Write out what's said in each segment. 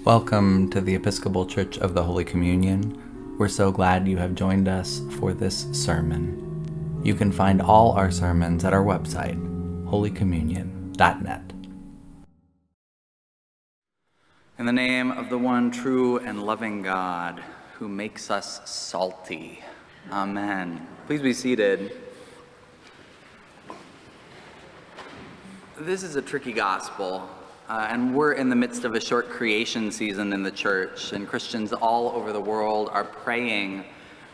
Welcome to the Episcopal Church of the Holy Communion. We're so glad you have joined us for this sermon. You can find all our sermons at our website, holycommunion.net. In the name of the one true and loving God, who makes us salty. Amen. Please be seated. This is a tricky gospel. And we're in the midst of a short creation season in the church, and Christians all over the world are praying.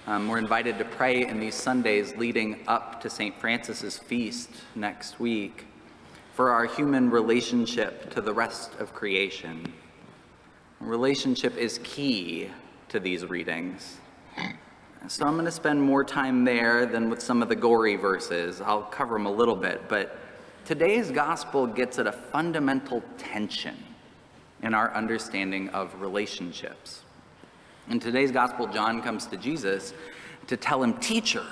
We're invited to pray in these Sundays leading up to St. Francis's feast next week for our human relationship to the rest of creation. Relationship is key to these readings. So I'm going to spend more time there than with some of the gory verses. I'll cover them a little bit, but today's gospel gets at a fundamental tension in our understanding of relationships. In today's gospel, John comes to Jesus to tell him, "Teacher,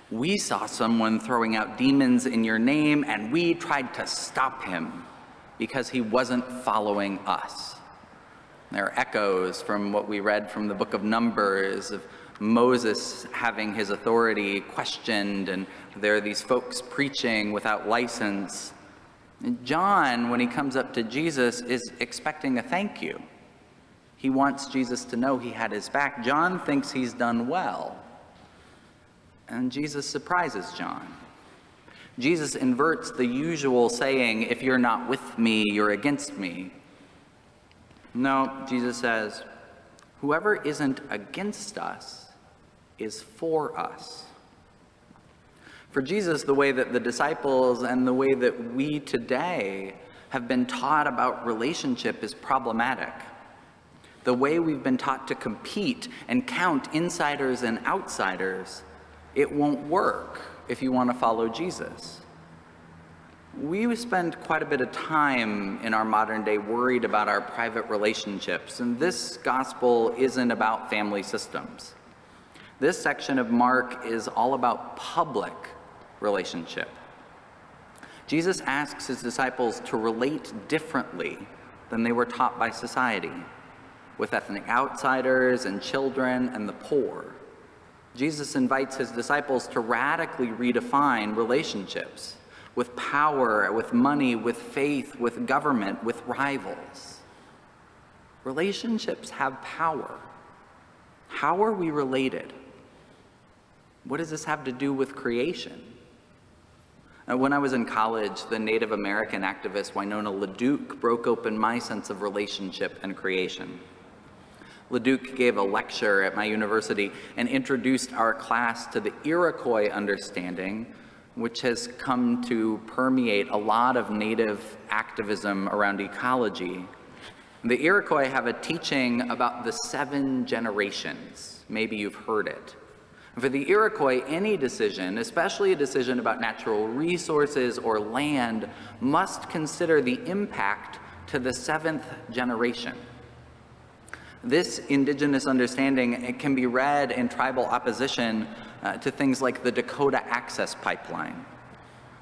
we saw someone throwing out demons in your name, and we tried to stop him because he wasn't following us." There are echoes from what we read from the book of Numbers of Moses having his authority questioned, and there are these folks preaching without license. And John, when he comes up to Jesus, is expecting a thank you. He wants Jesus to know he had his back. John thinks he's done well. And Jesus surprises John. Jesus inverts the usual saying, "If you're not with me, you're against me." No, Jesus says, "Whoever isn't against us is for us." For Jesus, the way that the disciples and the way that we today have been taught about relationship is problematic. The way we've been taught to compete and count insiders and outsiders, it won't work if you want to follow Jesus. We spend quite a bit of time in our modern day worried about our private relationships, and this gospel isn't about family systems. This section of Mark is all about public relationship. Jesus asks his disciples to relate differently than they were taught by society, with ethnic outsiders and children and the poor. Jesus invites his disciples to radically redefine relationships with power, with money, with faith, with government, with rivals. Relationships have power. How are we related? What does this have to do with creation? When I was in college, the Native American activist Winona LaDuke broke open my sense of relationship and creation. LaDuke gave a lecture at my university and introduced our class to the Iroquois understanding, which has come to permeate a lot of Native activism around ecology. The Iroquois have a teaching about the 7 generations. Maybe you've heard it. For the Iroquois, any decision, especially a decision about natural resources or land, must consider the impact to the 7th generation. This indigenous understanding, it can be read in tribal opposition to things like the Dakota Access Pipeline.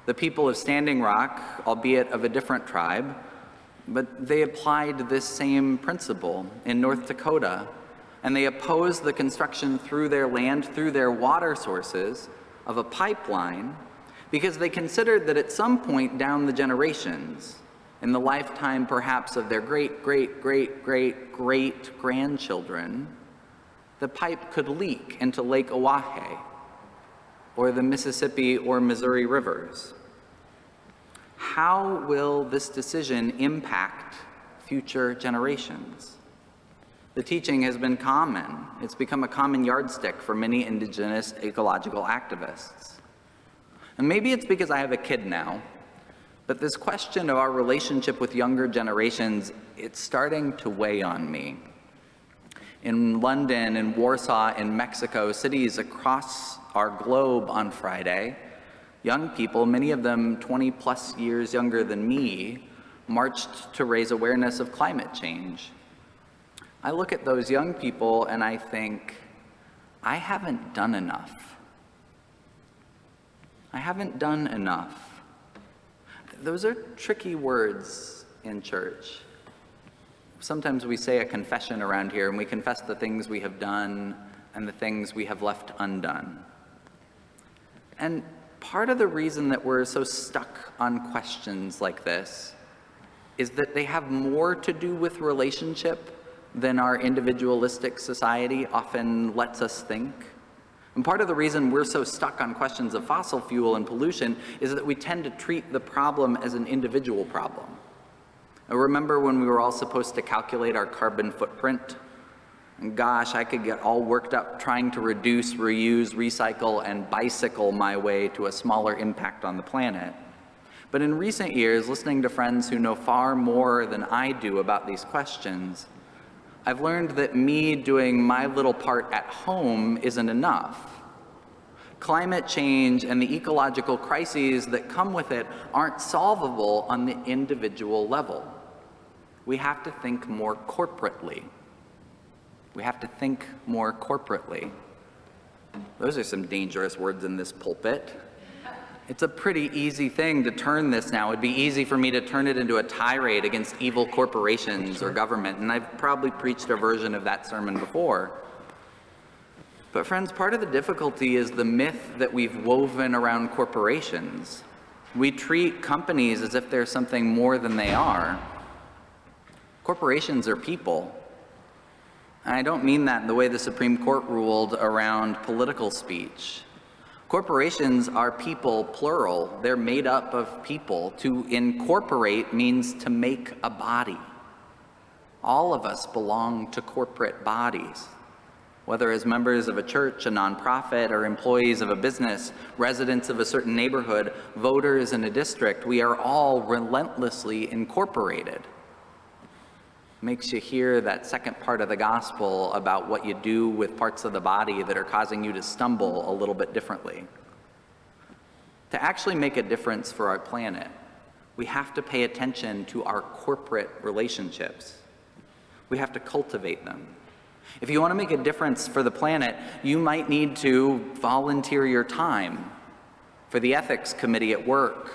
The people of Standing Rock, albeit of a different tribe, but they applied this same principle in North Dakota, and they opposed the construction through their land, through their water sources, of a pipeline because they considered that at some point down the generations, in the lifetime perhaps of their great-great-great-great-grandchildren, the pipe could leak into Lake Oahe or the Mississippi or Missouri rivers. How will this decision impact future generations? The teaching has been common. It's become a common yardstick for many indigenous ecological activists. And maybe it's because I have a kid now, but this question of our relationship with younger generations, it's starting to weigh on me. In London, in Warsaw, in Mexico, cities across our globe on Friday, young people, many of them 20 plus years younger than me, marched to raise awareness of climate change. I look at those young people and I think, I haven't done enough. I haven't done enough. Those are tricky words in church. Sometimes we say a confession around here, and we confess the things we have done and the things we have left undone. And part of the reason that we're so stuck on questions like this is that they have more to do with relationship than our individualistic society often lets us think. And part of the reason we're so stuck on questions of fossil fuel and pollution is that we tend to treat the problem as an individual problem. I remember when we were all supposed to calculate our carbon footprint. And gosh, I could get all worked up trying to reduce, reuse, recycle, and bicycle my way to a smaller impact on the planet. But in recent years, listening to friends who know far more than I do about these questions, I've learned that me doing my little part at home isn't enough. Climate change and the ecological crises that come with it aren't solvable on the individual level. We have to think more corporately. We have to think more corporately. Those are some dangerous words in this pulpit. It's a pretty easy thing to turn this now. It'd be easy for me to turn it into a tirade against evil corporations or government, and I've probably preached a version of that sermon before. But friends, part of the difficulty is the myth that we've woven around corporations. We treat companies as if they're something more than they are. Corporations are people. And I don't mean that in the way the Supreme Court ruled around political speech. Corporations are people, plural. They're made up of people. To incorporate means to make a body. All of us belong to corporate bodies. Whether as members of a church, a nonprofit, or employees of a business, residents of a certain neighborhood, voters in a district, we are all relentlessly incorporated. Makes you hear that second part of the gospel about what you do with parts of the body that are causing you to stumble a little bit differently. To actually make a difference for our planet, we have to pay attention to our corporate relationships. We have to cultivate them. If you want to make a difference for the planet, you might need to volunteer your time for the ethics committee at work,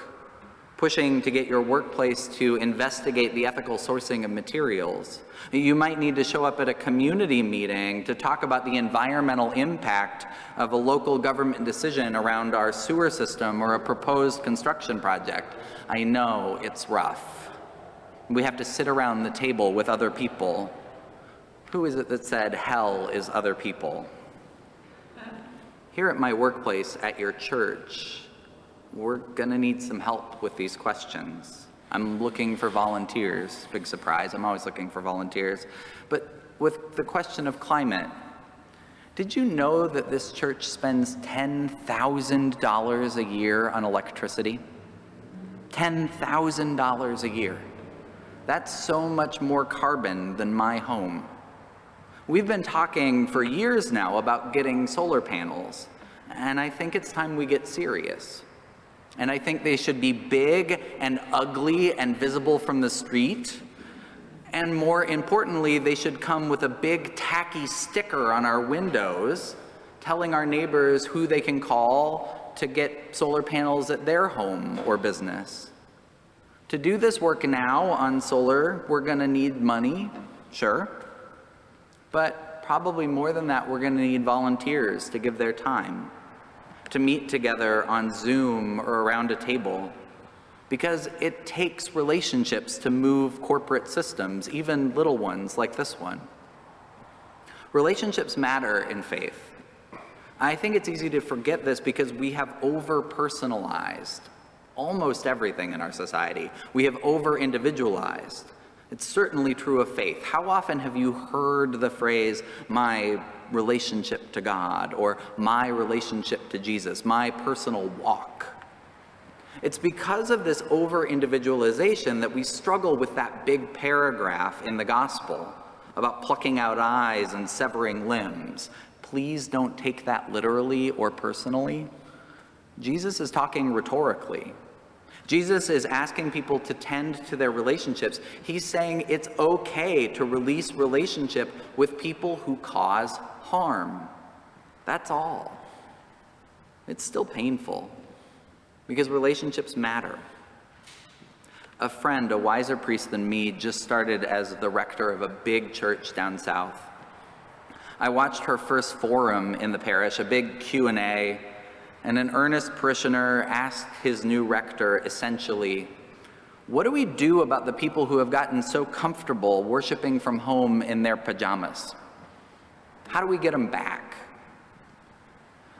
pushing to get your workplace to investigate the ethical sourcing of materials. You might need to show up at a community meeting to talk about the environmental impact of a local government decision around our sewer system or a proposed construction project. I know it's rough. We have to sit around the table with other people. Who is it that said hell is other people? Here at my workplace, at your church, we're gonna need some help with these questions. I'm looking for volunteers. Big surprise, I'm always looking for volunteers. But with the question of climate, did you know that this church spends $10,000 a year on electricity? $10,000 a year. That's so much more carbon than my home. We've been talking for years now about getting solar panels, and I think it's time we get serious. And I think they should be big and ugly and visible from the street. And more importantly, they should come with a big tacky sticker on our windows telling our neighbors who they can call to get solar panels at their home or business. To do this work now on solar, we're gonna need money, sure. But probably more than that, we're gonna need volunteers to give their time, to meet together on Zoom or around a table, because it takes relationships to move corporate systems, even little ones like this one. Relationships matter in faith. I think it's easy to forget this because we have over-personalized almost everything in our society. We have over-individualized. It's certainly true of faith. How often have you heard the phrase, my relationship to God, or my relationship to Jesus, my personal walk? It's because of this over-individualization that we struggle with that big paragraph in the gospel about plucking out eyes and severing limbs. Please don't take that literally or personally. Jesus is talking rhetorically. Jesus is asking people to tend to their relationships. He's saying it's okay to release relationship with people who cause harm. That's all. It's still painful because relationships matter. A friend, a wiser priest than me, just started as the rector of a big church down south. I watched her first forum in the parish, a big Q&A, and an earnest parishioner asked his new rector essentially, what do we do about the people who have gotten so comfortable worshiping from home in their pajamas? How do we get them back?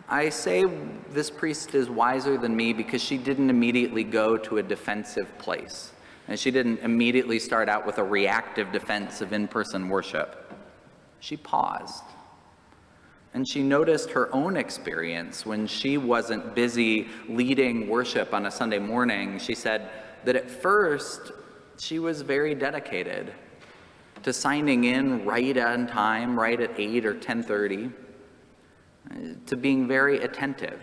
I say this priest is wiser than me because she didn't immediately go to a defensive place. And she didn't immediately start out with a reactive defense of in-person worship. She paused. And she noticed her own experience when she wasn't busy leading worship on a Sunday morning. She said that at first, she was very dedicated to signing in right on time, right at 8 or 10:30, to being very attentive.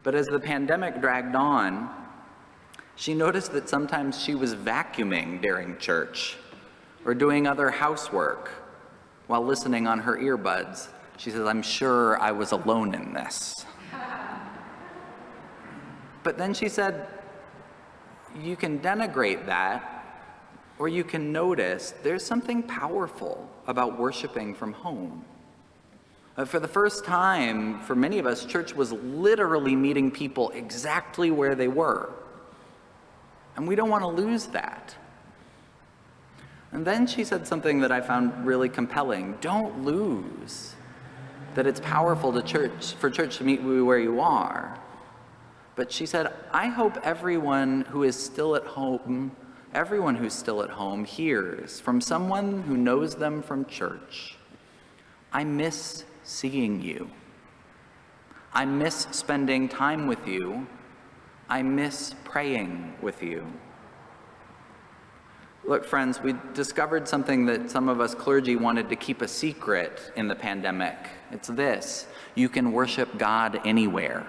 But as the pandemic dragged on, she noticed that sometimes she was vacuuming during church or doing other housework while listening on her earbuds. She says, I'm sure I was alone in this. But then she said, you can denigrate that, or you can notice there's something powerful about worshiping from home. For the first time, for many of us, church was literally meeting people exactly where they were. And we don't want to lose that. And then she said something that I found really compelling. Don't lose that it's powerful for church to meet you where you are. But she said, I hope everyone who's still at home hears from someone who knows them from church, I miss seeing you. I miss spending time with you. I miss praying with you. Look, friends, we discovered something that some of us clergy wanted to keep a secret in the pandemic. It's this: you can worship God anywhere.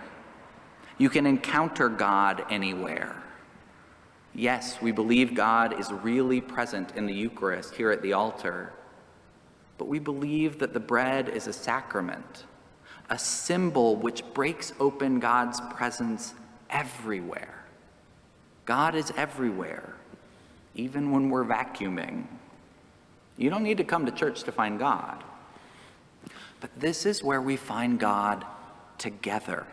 You can encounter God anywhere. Yes, we believe God is really present in the Eucharist here at the altar, but we believe that the bread is a sacrament, a symbol which breaks open God's presence everywhere. God is everywhere, even when we're vacuuming. You don't need to come to church to find God. But this is where we find God together,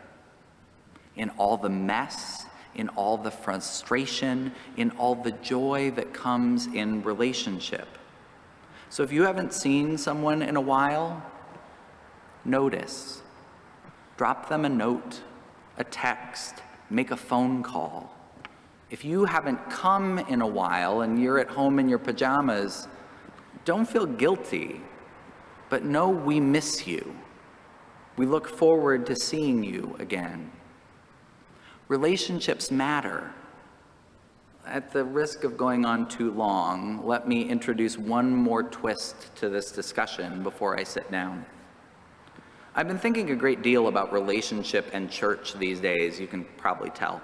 in all the mess, in all the frustration, in all the joy that comes in relationship. So if you haven't seen someone in a while, notice. Drop them a note, a text, make a phone call. If you haven't come in a while and you're at home in your pajamas, don't feel guilty, but know we miss you. We look forward to seeing you again. Relationships matter. At the risk of going on too long, let me introduce one more twist to this discussion before I sit down. I've been thinking a great deal about relationship and church these days, you can probably tell.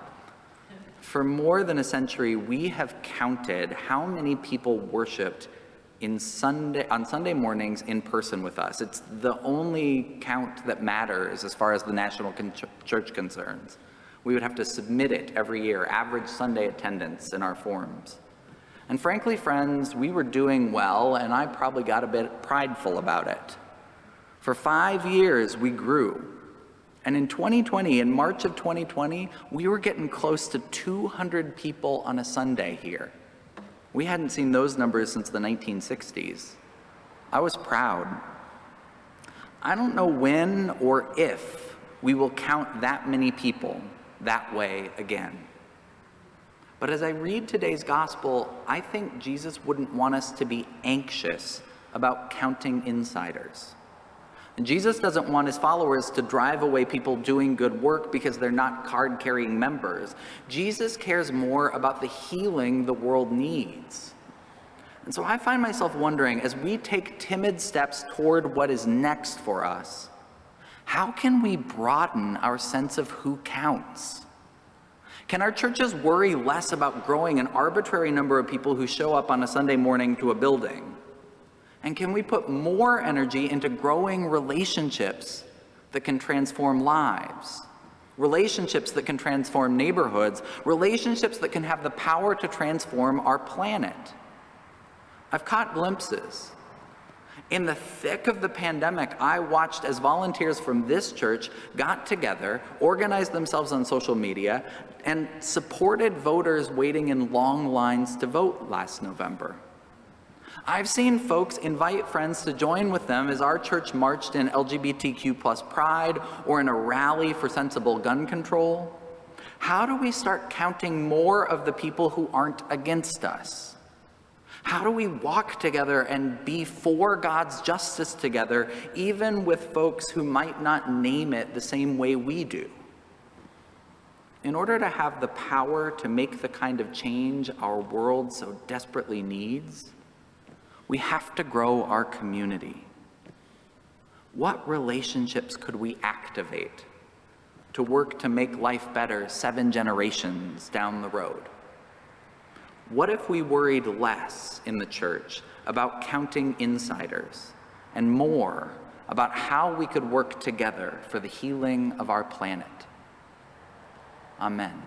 For more than a century, we have counted how many people worshiped on Sunday mornings in person with us. It's the only count that matters as far as the national church concerns. We would have to submit it every year, average Sunday attendance in our forms. And frankly, friends, we were doing well, and I probably got a bit prideful about it. For 5 years, we grew. And in 2020, in March of 2020, we were getting close to 200 people on a Sunday here. We hadn't seen those numbers since the 1960s. I was proud. I don't know when or if we will count that many people that way again. But as I read today's gospel, I think Jesus wouldn't want us to be anxious about counting insiders. And Jesus doesn't want his followers to drive away people doing good work because they're not card-carrying members. Jesus cares more about the healing the world needs. And so I find myself wondering, as we take timid steps toward what is next for us, how can we broaden our sense of who counts? Can our churches worry less about growing an arbitrary number of people who show up on a Sunday morning to a building? And can we put more energy into growing relationships that can transform lives? relationships that can transform neighborhoods, relationships that can have the power to transform our planet. I've caught glimpses. In the thick of the pandemic, I watched as volunteers from this church got together, organized themselves on social media, and supported voters waiting in long lines to vote last November. I've seen folks invite friends to join with them as our church marched in LGBTQ+ pride or in a rally for sensible gun control. How do we start counting more of the people who aren't against us? How do we walk together and be for God's justice together, even with folks who might not name it the same way we do? In order to have the power to make the kind of change our world so desperately needs, we have to grow our community. What relationships could we activate to work to make life better 7 generations down the road? What if we worried less in the church about counting insiders and more about how we could work together for the healing of our planet? Amen.